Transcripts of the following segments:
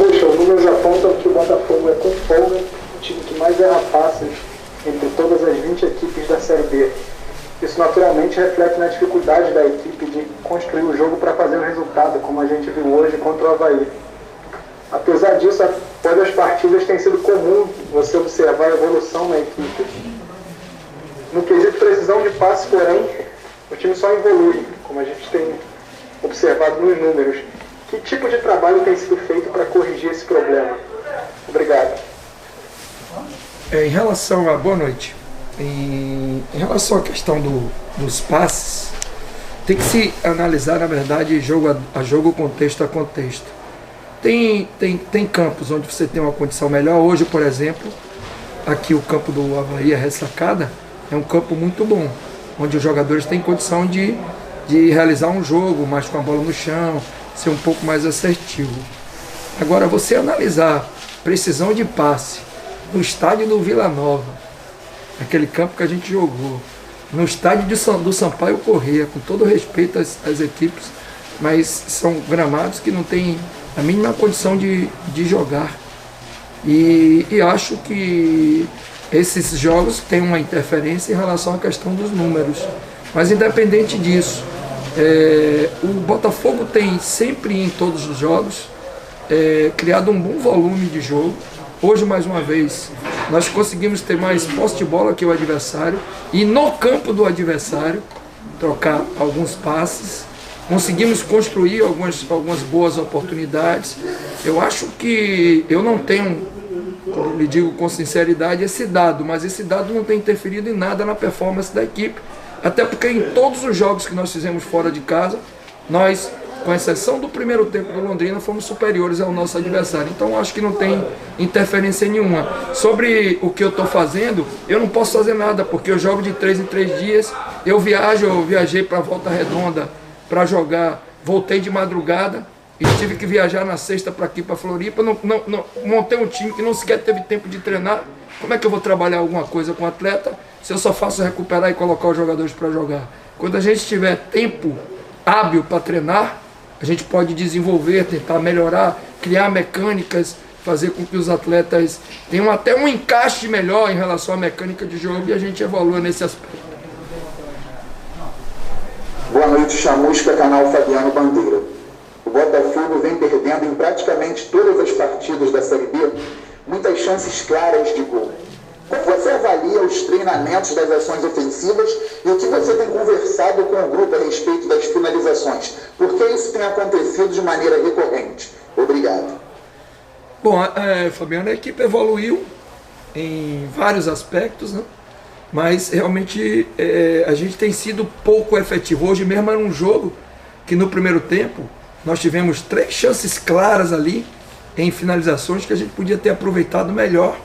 Chamusca, os números apontam que o Botafogo é, com folga, o time que mais erra passes entre todas as 20 equipes da Série B. Isso naturalmente reflete na dificuldade da equipe de construir o jogo para fazer o resultado, como a gente viu hoje contra o Avaí. Apesar disso, após as partidas tem sido comum você observar a evolução na equipe. No quesito precisão de passe, porém, o time só evolui, como a gente tem observado nos números. Que tipo de trabalho tem sido feito para corrigir esse problema? Obrigado. Em relação a... Boa noite. Em relação à questão dos passes, tem que se analisar, na verdade, jogo a jogo, contexto a contexto. Tem campos onde você tem uma condição melhor. Hoje, por exemplo, aqui o campo do Avaí, a Ressacada, é um campo muito bom, onde os jogadores têm condição de realizar um jogo mais com a bola no chão, ser um pouco mais assertivo. Agora, você analisar precisão de passe no estádio do Vila Nova, aquele campo que a gente jogou, no estádio do Sampaio Corrêa, com todo respeito às equipes, mas são gramados que não têm a mínima condição de jogar. E acho que esses jogos têm uma interferência em relação à questão dos números. Mas independente disso, o Botafogo tem sempre em todos os jogos criado um bom volume de jogo. Hoje, mais uma vez, nós conseguimos ter mais posse de bola que o adversário e no campo do adversário trocar alguns passes. Conseguimos construir algumas boas oportunidades. Eu acho que eu não tenho, lhe digo com sinceridade, esse dado, mas esse dado não tem interferido em nada na performance da equipe. Até porque em todos os jogos que nós fizemos fora de casa, nós, com exceção do primeiro tempo do Londrina, fomos superiores ao nosso adversário. Então acho que não tem interferência nenhuma. Sobre o que eu estou fazendo, eu não posso fazer nada, porque eu jogo de 3 em 3 dias, eu viajei para Volta Redonda para jogar, voltei de madrugada e tive que viajar na sexta para aqui, para Floripa. Montei um time que não sequer teve tempo de treinar. Como é que eu vou trabalhar alguma coisa com o atleta se eu só faço recuperar e colocar os jogadores para jogar? Quando a gente tiver tempo hábil para treinar, a gente pode desenvolver, tentar melhorar, criar mecânicas, fazer com que os atletas tenham até um encaixe melhor em relação à mecânica de jogo e a gente evolua nesse aspecto. Boa noite, Chamusca, canal Fabiano Bandeira. O Botafogo vem perdendo em praticamente todas as partidas da Série B muitas chances claras de gol. Como você avalia os treinamentos das ações ofensivas e o que você tem conversado com o grupo a respeito das finalizações? Por que isso tem acontecido de maneira recorrente? Obrigado. Bom, Fabiano, a equipe evoluiu em vários aspectos, né? Mas realmente a gente tem sido pouco efetivo. Hoje mesmo era um jogo que no primeiro tempo nós tivemos 3 chances claras ali em finalizações que a gente podia ter aproveitado melhor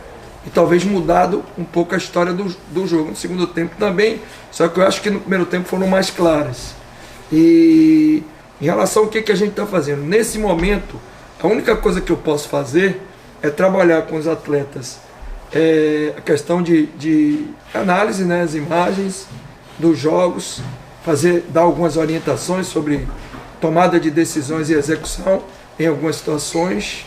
e talvez mudado um pouco a história do jogo. No segundo tempo também, só que eu acho que no primeiro tempo foram mais claras. E em relação ao que a gente está fazendo, nesse momento, a única coisa que eu posso fazer é trabalhar com os atletas a questão de análise, né, as imagens dos jogos, dar algumas orientações sobre tomada de decisões e execução em algumas situações,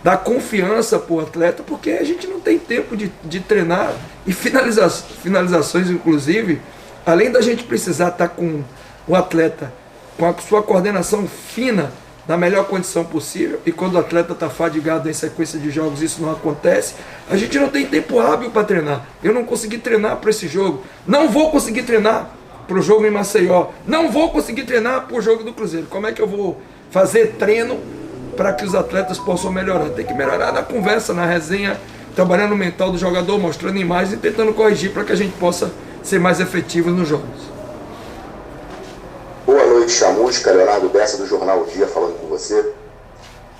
dar confiança para o atleta, porque a gente não tem tempo de treinar e finalizações, inclusive, além da gente precisar estar com o atleta com a sua coordenação fina, na melhor condição possível, e quando o atleta está fadigado em sequência de jogos, isso não acontece, a gente não tem tempo hábil para treinar. Eu não consegui treinar para esse jogo, não vou conseguir treinar para o jogo em Maceió, não vou conseguir treinar para o jogo do Cruzeiro. Como é que eu vou fazer treino para que os atletas possam melhorar? Tem que melhorar na conversa, na resenha, trabalhando o mental do jogador, mostrando imagens e tentando corrigir para que a gente possa ser mais efetivo nos jogos. Boa noite, Chamusca, Leonardo Bessa do Jornal O Dia falando com você.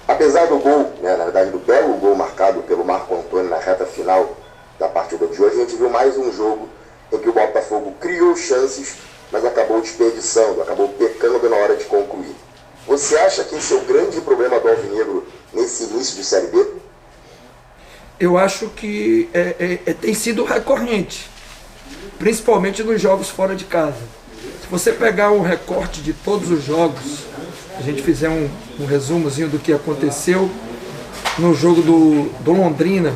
Apesar do gol, na verdade do belo gol marcado pelo Marco Antônio na reta final da partida de hoje, a gente viu mais um jogo em que o Botafogo criou chances, mas acabou desperdiçando, acabou pecando na hora de concluir. Você acha que esse é o grande problema do Alvinegro nesse início de Série B? Eu acho que tem sido recorrente, principalmente nos jogos fora de casa. Se você pegar um recorte de todos os jogos a gente fizer um resumozinho do que aconteceu no jogo do Londrina.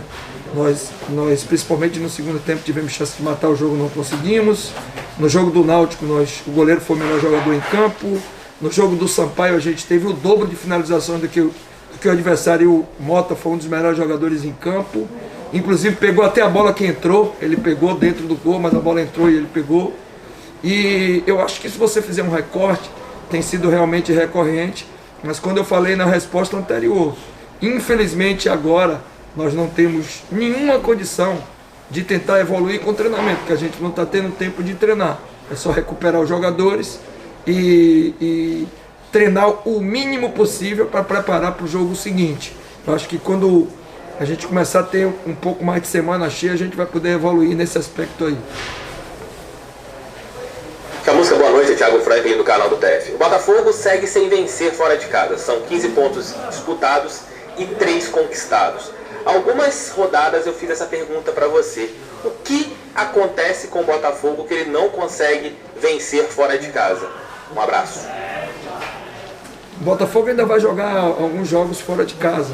Nós, principalmente no segundo tempo, tivemos chance de matar o jogo, não conseguimos. No jogo do Náutico, o goleiro foi o melhor jogador em campo. No jogo do Sampaio, a gente teve o dobro de finalizações do que o adversário. O Mota foi um dos melhores jogadores em campo. Inclusive, pegou até a bola que entrou. Ele pegou dentro do gol, mas a bola entrou e ele pegou. E eu acho que se você fizer um recorte, tem sido realmente recorrente. Mas quando eu falei na resposta anterior, infelizmente agora nós não temos nenhuma condição de tentar evoluir com treinamento, porque a gente não está tendo tempo de treinar. É só recuperar os jogadores e treinar o mínimo possível para preparar para o jogo seguinte. Eu acho que quando a gente começar a ter um pouco mais de semana cheia, a gente vai poder evoluir nesse aspecto aí. Chamusca, boa noite, Thiago Franklin do canal do TF. O Botafogo segue sem vencer fora de casa. São 15 pontos disputados e 3 conquistados. Algumas rodadas eu fiz essa pergunta para você. O que acontece com o Botafogo que ele não consegue vencer fora de casa? Um abraço. O Botafogo ainda vai jogar alguns jogos fora de casa.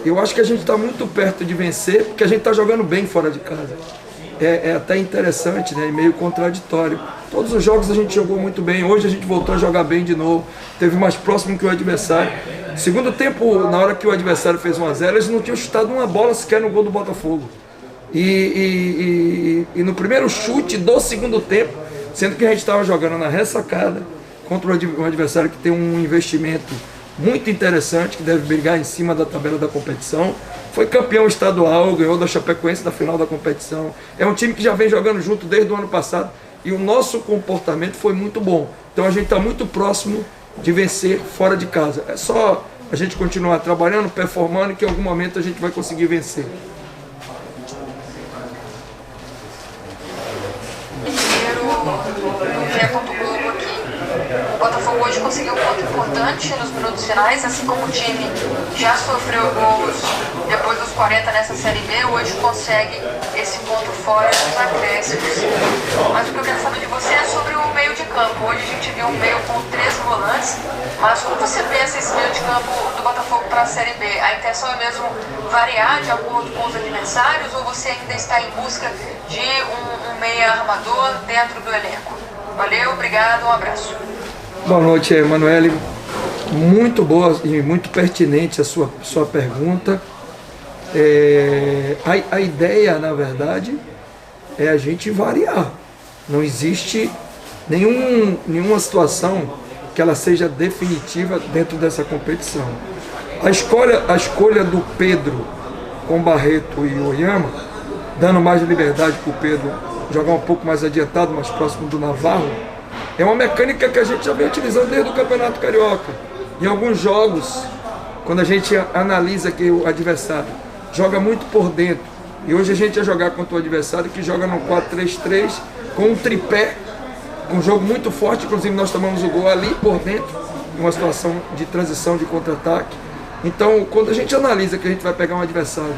Eu acho que a gente está muito perto de vencer, porque a gente está jogando bem fora de casa. É até interessante, né? E meio contraditório. Todos os jogos a gente jogou muito bem. Hoje a gente voltou a jogar bem de novo. Teve mais próximo que o adversário. Segundo tempo, na hora que o adversário fez 1-0, eles não tinham chutado uma bola sequer no gol do Botafogo. E no primeiro chute do segundo tempo, sendo que a gente estava jogando na ressacada contra um adversário que tem um investimento muito interessante, que deve brigar em cima da tabela da competição. Foi campeão estadual, ganhou da Chapecoense na final da competição. É um time que já vem jogando junto desde o ano passado e o nosso comportamento foi muito bom. Então a gente está muito próximo de vencer fora de casa. É só a gente continuar trabalhando, performando, que em algum momento a gente vai conseguir vencer. O Botafogo hoje conseguiu um ponto importante nos minutos finais, assim como o time já sofreu gols depois dos 40 nessa Série B, hoje consegue esse ponto fora dos acréscimos. Mas o que eu quero saber de você é sobre o meio de campo. Hoje a gente viu um meio com 3 volantes, mas como você pensa esse meio de campo do Botafogo para a Série B? A intenção é mesmo variar de acordo com os adversários ou você ainda está em busca de um meia armador dentro do elenco? Valeu, obrigado, um abraço. Boa noite, Emanuele. Muito boa e muito pertinente a sua pergunta. A ideia, na verdade, é a gente variar. Não existe nenhuma situação que ela seja definitiva dentro dessa competição. A escolha do Pedro com Barreto e Oyama, dando mais liberdade para o Pedro jogar um pouco mais adiantado, mais próximo do Navarro, é uma mecânica que a gente já vem utilizando desde o Campeonato Carioca. Em alguns jogos, quando a gente analisa que o adversário joga muito por dentro, e hoje a gente ia jogar contra o adversário que joga no 4-3-3 com um tripé, um jogo muito forte, inclusive nós tomamos o gol ali por dentro, uma situação de transição, de contra-ataque. Então, quando a gente analisa que a gente vai pegar um adversário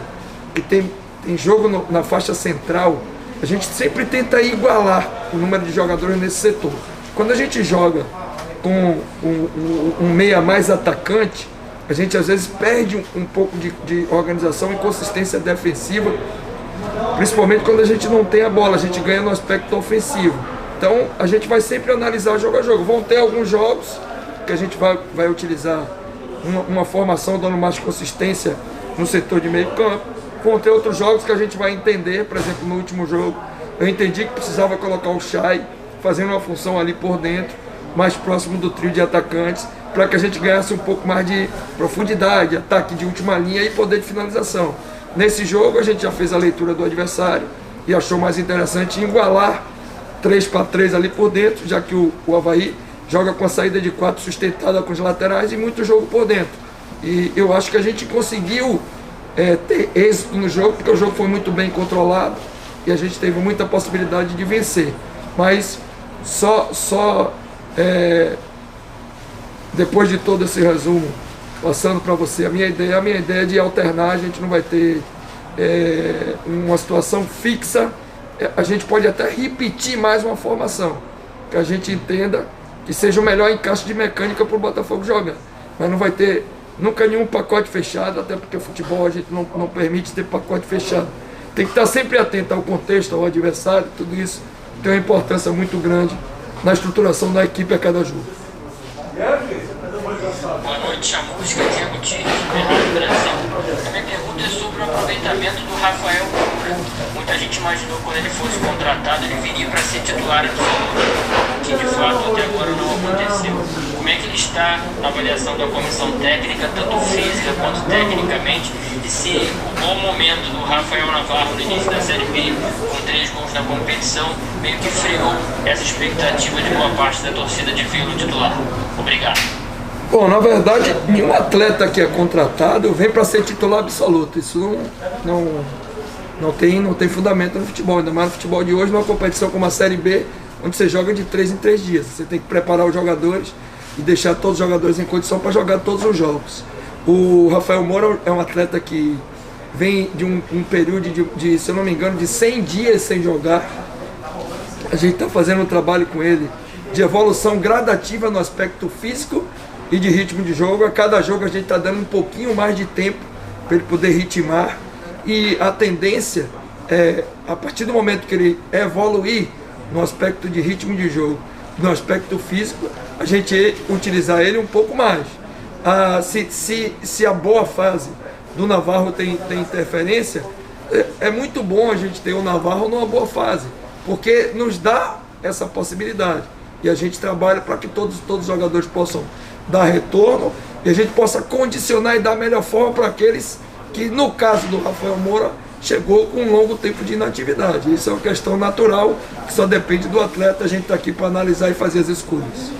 que tem jogo na faixa central, a gente sempre tenta igualar o número de jogadores nesse setor. Quando a gente joga com um meia mais atacante, a gente às vezes perde um pouco de organização e consistência defensiva, principalmente quando a gente não tem a bola, a gente ganha no aspecto ofensivo. Então a gente vai sempre analisar jogo a jogo. Vão ter alguns jogos que a gente vai utilizar uma formação dando mais consistência no setor de meio campo. Vão ter outros jogos que a gente vai entender, por exemplo, no último jogo, eu entendi que precisava colocar o Chay fazendo uma função ali por dentro, mais próximo do trio de atacantes, para que a gente ganhasse um pouco mais de profundidade, ataque de última linha e poder de finalização. Nesse jogo a gente já fez a leitura do adversário e achou mais interessante igualar 3-3 ali por dentro, já que o Avaí joga com a saída de 4 sustentada com os laterais e muito jogo por dentro. E eu acho que a gente conseguiu ter êxito no jogo, porque o jogo foi muito bem controlado e a gente teve muita possibilidade de vencer. Mas depois de todo esse resumo, passando para você, a minha ideia é de alternar. A gente não vai ter uma situação fixa, a gente pode até repetir mais uma formação, que a gente entenda que seja o melhor encaixe de mecânica para o Botafogo jogar. Mas não vai ter nunca nenhum pacote fechado, até porque o futebol a gente não permite ter pacote fechado. Tem que estar sempre atento ao contexto, ao adversário, tudo isso tem uma importância muito grande na estruturação da equipe a cada jogo. Boa noite, Chamusca, Diego Tires, Rádio Brasil. A minha pergunta é sobre o aproveitamento do Rafael Moura. Muita gente imaginou quando ele fosse contratado, ele viria para ser titular absoluto, que de fato até agora não aconteceu. Como é que ele está na avaliação da comissão técnica, tanto física quanto tecnicamente, e se o bom momento do Rafael Navarro no início da Série B, com 3 gols na competição, meio que freou essa expectativa de boa parte da torcida de vê-lo titular? Obrigado. Bom, na verdade, nenhum atleta que é contratado vem para ser titular absoluto. Isso não tem fundamento no futebol, ainda mais no futebol de hoje, numa competição como a Série B, onde você joga de 3 em 3 dias. Você tem que preparar os jogadores e deixar todos os jogadores em condição para jogar todos os jogos. O Rafael Moura é um atleta que vem de um período de, se eu não me engano, de 100 dias sem jogar. A gente está fazendo um trabalho com ele de evolução gradativa no aspecto físico e de ritmo de jogo. A cada jogo a gente está dando um pouquinho mais de tempo para ele poder ritmar, e a tendência é, a partir do momento que ele evoluir no aspecto de ritmo de jogo, no aspecto físico, a gente utilizar ele um pouco mais. Se a boa fase do Navarro tem interferência, é muito bom a gente ter o Navarro numa boa fase, porque nos dá essa possibilidade, e a gente trabalha para que todos os jogadores possam dar retorno, e a gente possa condicionar e dar a melhor forma para aqueles que, no caso do Rafael Moura, chegou com um longo tempo de inatividade. Isso é uma questão natural, que só depende do atleta. A gente está aqui para analisar e fazer as escolhas.